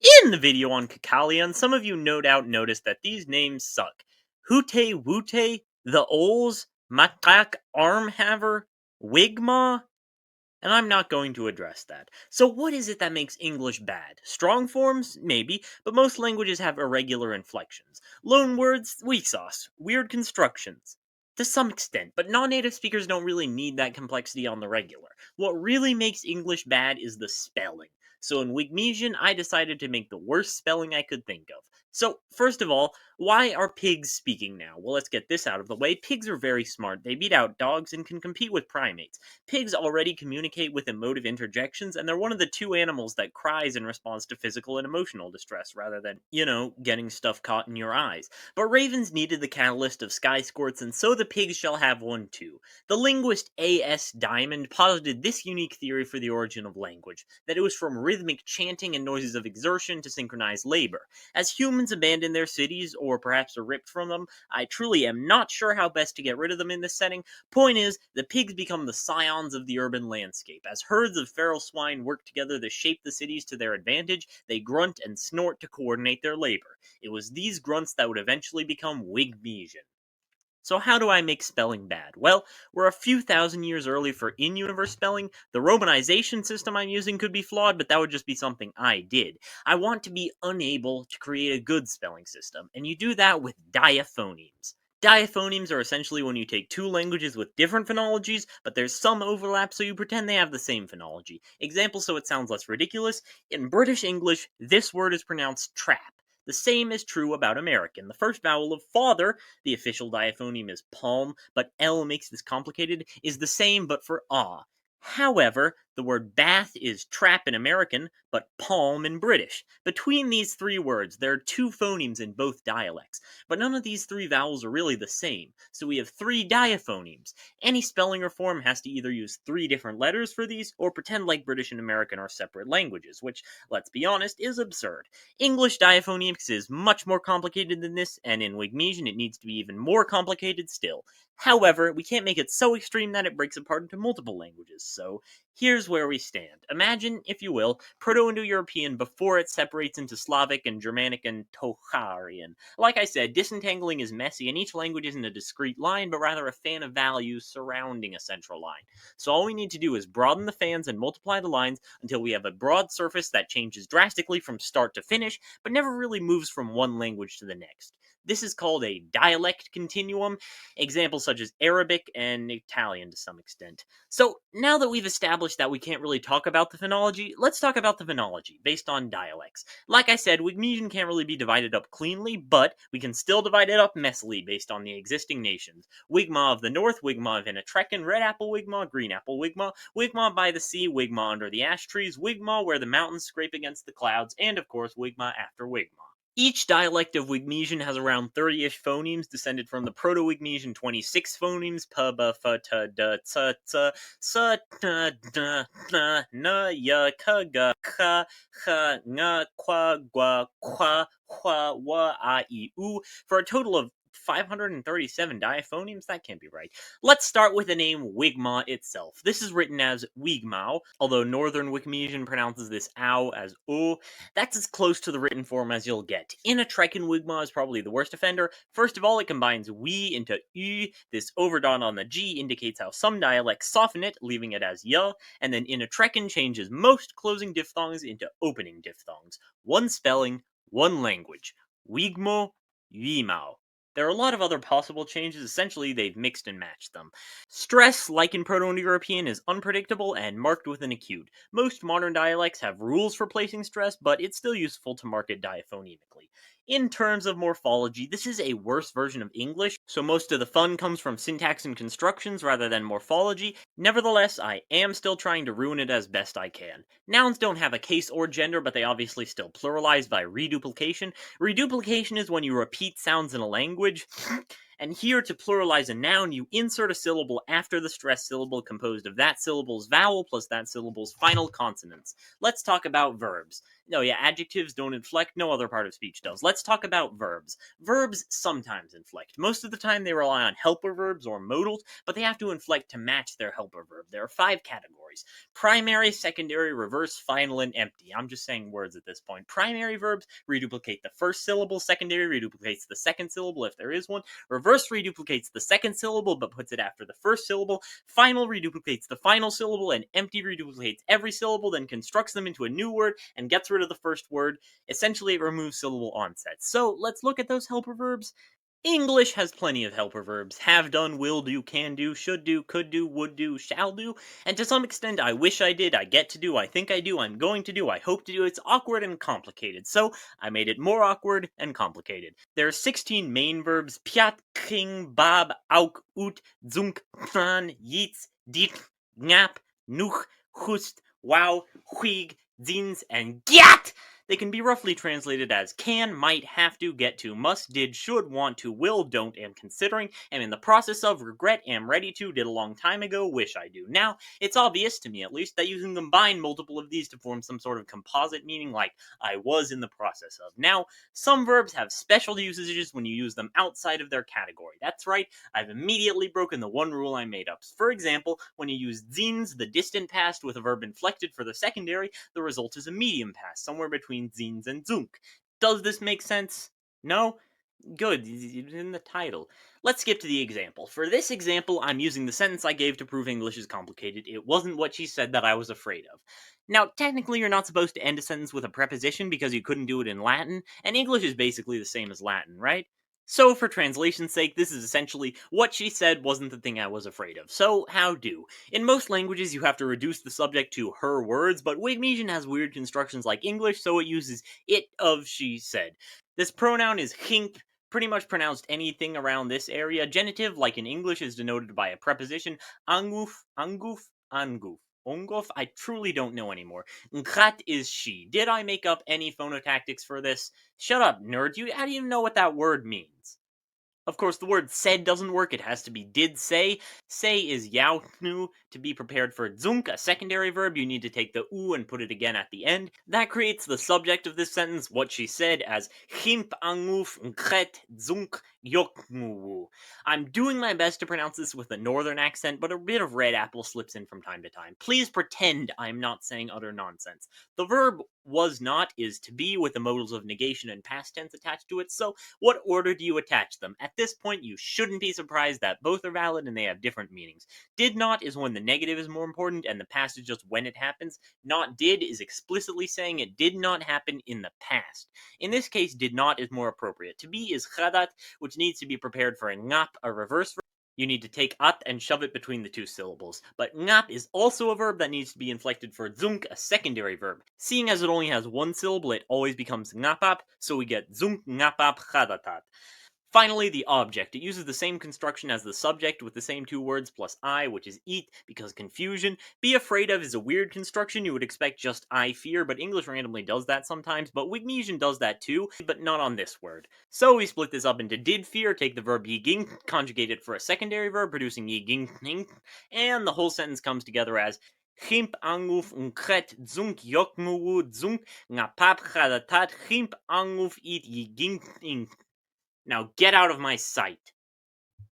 In the video on Kakalion, some of you no doubt noticed that these names suck. Hoote Woote, the Ols, Matak Armhaver, Wigma, and I'm not going to address that. So what is it that makes English bad? Strong forms? Maybe, but most languages have irregular inflections. Loan words? Weak sauce. Weird constructions. To some extent, but non-native speakers don't really need that complexity on the regular. What really makes English bad is the spelling. So in Wigmesian, I decided to make the worst spelling I could think of. So, first of all, why are pigs speaking now? Well, let's get this out of the way. Pigs are very smart. They beat out dogs and can compete with primates. Pigs already communicate with emotive interjections, and they're one of the two animals that cries in response to physical and emotional distress, rather than, getting stuff caught in your eyes. But ravens needed the catalyst of sky squirts, and so the pigs shall have one too. The linguist A.S. Diamond posited this unique theory for the origin of language, that it was from rhythmic chanting and noises of exertion to synchronize labor. As humans abandon their cities, or perhaps are ripped from them, I truly am not sure how best to get rid of them in this setting. Point is, the pigs become the scions of the urban landscape. As herds of feral swine work together to shape the cities to their advantage, they grunt and snort to coordinate their labor. It was these grunts that would eventually become Wigmesian. So how do I make spelling bad? Well, we're a few thousand years early for in-universe spelling. The romanization system I'm using could be flawed, but that would just be something I did. I want to be unable to create a good spelling system, and you do that with diaphonemes. Diaphonemes are essentially when you take two languages with different phonologies, but there's some overlap, so you pretend they have the same phonology. Example so it sounds less ridiculous: in British English, this word is pronounced trap. The same is true about American. The first vowel of father, the official diaphoneme is palm, but L makes this complicated, is the same but for ah. However, the word bath is trap in American, but palm in British. Between these three words, there are two phonemes in both dialects, but none of these three vowels are really the same, so we have three diaphonemes. Any spelling reform has to either use three different letters for these, or pretend like British and American are separate languages, which, let's be honest, is absurd. English diaphonemics is much more complicated than this, and in Wigmesian it needs to be even more complicated still. However, we can't make it so extreme that it breaks apart into multiple languages, so here's where we stand. Imagine, if you will, Proto-Indo-European before it separates into Slavic and Germanic and Tocharian. Like I said, disentangling is messy, and each language isn't a discrete line, but rather a fan of values surrounding a central line. So all we need to do is broaden the fans and multiply the lines until we have a broad surface that changes drastically from start to finish, but never really moves from one language to the next. This is called a dialect continuum, examples such as Arabic and Italian to some extent. So, now that we've established that we can't really talk about the phonology, let's talk about the phonology, based on dialects. Like I said, Wigmesian can't really be divided up cleanly, but we can still divide it up messily based on the existing nations. Wigma of the north, Wigma of Inatrekan, Red Apple Wigma, Green Apple Wigma, Wigma by the sea, Wigma under the ash trees, Wigma where the mountains scrape against the clouds, and of course Wigma after Wigma. Each dialect of Wigmesian has around 30-ish phonemes descended from the Proto-Wigmesian 26 phonemes: p, b, f, t, d, c, c, s, t, d, n, n, y, k, g, k, ch, ng, qua, gua, qua, hua, wa, a, I, u, for a total of 537 diaphonemes? That can't be right. Let's start with the name Wigma itself. This is written as Wigmau, although Northern Wigmesian pronounces this ow as o. That's as close to the written form as you'll get. Inatrekan Wigma is probably the worst offender. First of all, it combines we into ü. This overdot on the G indicates how some dialects soften it, leaving it as y, and then Inatrekan changes most closing diphthongs into opening diphthongs. One spelling, one language. Wigmo, Wimao. There are a lot of other possible changes. Essentially, they've mixed and matched them. Stress, like in Proto-Indo-European, is unpredictable and marked with an acute. Most modern dialects have rules for placing stress, but it's still useful to mark it diaphonemically. In terms of morphology, this is a worse version of English, so most of the fun comes from syntax and constructions rather than morphology. Nevertheless, I am still trying to ruin it as best I can. Nouns don't have a case or gender, but they obviously still pluralize by reduplication. Reduplication is when you repeat sounds in a language, And here, to pluralize a noun, you insert a syllable after the stressed syllable composed of that syllable's vowel plus that syllable's final consonants. Let's talk about verbs. No, yeah, adjectives don't inflect, no other part of speech does. Let's talk about verbs. Verbs sometimes inflect. Most of the time they rely on helper verbs or modals, but they have to inflect to match their helper verb. There are 5 categories: primary, secondary, reverse, final, and empty. I'm just saying words at this point. Primary verbs reduplicate the first syllable, secondary reduplicates the second syllable if there is one, reverse reduplicates the second syllable but puts it after the first syllable, final reduplicates the final syllable, and empty reduplicates every syllable, then constructs them into a new word and gets rid of the first word. Essentially, it removes syllable onsets. So let's look at those helper verbs. English has plenty of helper verbs: have done, will do, can do, should do, could do, would do, shall do, and to some extent I wish I did, I get to do, I think I do, I'm going to do, I hope to do. It's awkward and complicated, so I made it more awkward and complicated. There are 16 main verbs: piat, king, bab, auk, ut, zunk, tran, yits, dit, ngap, nuch, hust, wow, huig, zins, and gyat! They can be roughly translated as can, might, have to, get to, must, did, should, want to, will, don't, am considering, am in the process of, regret, am ready to, did a long time ago, wish I do. Now, it's obvious, to me at least, that you can combine multiple of these to form some sort of composite meaning like I was in the process of. Now, some verbs have special usages when you use them outside of their category. That's right, I've immediately broken the one rule I made up. For example, when you use zins, the distant past, with a verb inflected for the secondary, the result is a medium past, somewhere between zins and zunk. Does this make sense? No? Good, it's in the title. Let's skip to the example. For this example, I'm using the sentence I gave to prove English is complicated. It wasn't what she said that I was afraid of. Now, technically, you're not supposed to end a sentence with a preposition because you couldn't do it in Latin, and English is basically the same as Latin, right? So, for translation's sake, this is essentially what she said wasn't the thing I was afraid of. So, how do? In most languages, you have to reduce the subject to her words, but Wigmesian has weird constructions like English, so it uses it of she said. This pronoun is hink, pretty much pronounced anything around this area. Genitive, like in English, is denoted by a preposition: anguf, anguf, anguf. Onguf? I truly don't know anymore. Nkhat is she. Did I make up any phonotactics for this? Shut up, nerd. How do you know what that word means? Of course, the word said doesn't work. It has to be did say. Say is yautnu. To be prepared for zunk, a secondary verb, you need to take the u and put it again at the end. That creates the subject of this sentence, what she said, as himp anguf nkhet zunk yoknu. I'm doing my best to pronounce this with a northern accent, but a bit of red apple slips in from time to time. Please pretend I'm not saying utter nonsense. The verb was not is to be with the modals of negation and past tense attached to it, so what order do you attach them? At this point, you shouldn't be surprised that both are valid and they have different meanings. Did not is when the negative is more important and the past is just when it happens. Not did is explicitly saying it did not happen in the past. In this case, did not is more appropriate. To be is khadat, which needs to be prepared for a ngap, a reverse verb. You need to take at and shove it between the two syllables. But ngap is also a verb that needs to be inflected for zunk, a secondary verb. Seeing as it only has one syllable, it always becomes ngapap, so we get zunk ngapap khadatat. Finally, the object. It uses the same construction as the subject with the same 2 words plus I, which is eat, because confusion. Be afraid of is a weird construction. You would expect just I fear, but English randomly does that sometimes, but Wigmesian does that too, but not on this word. So we split this up into did fear, take the verb yiging, conjugate it for a secondary verb, producing yiging, and the whole sentence comes together as Chimp anguf unkret zunk yokmu zunk ngapap chadatat chimp anguf it yiging. Now get out of my sight.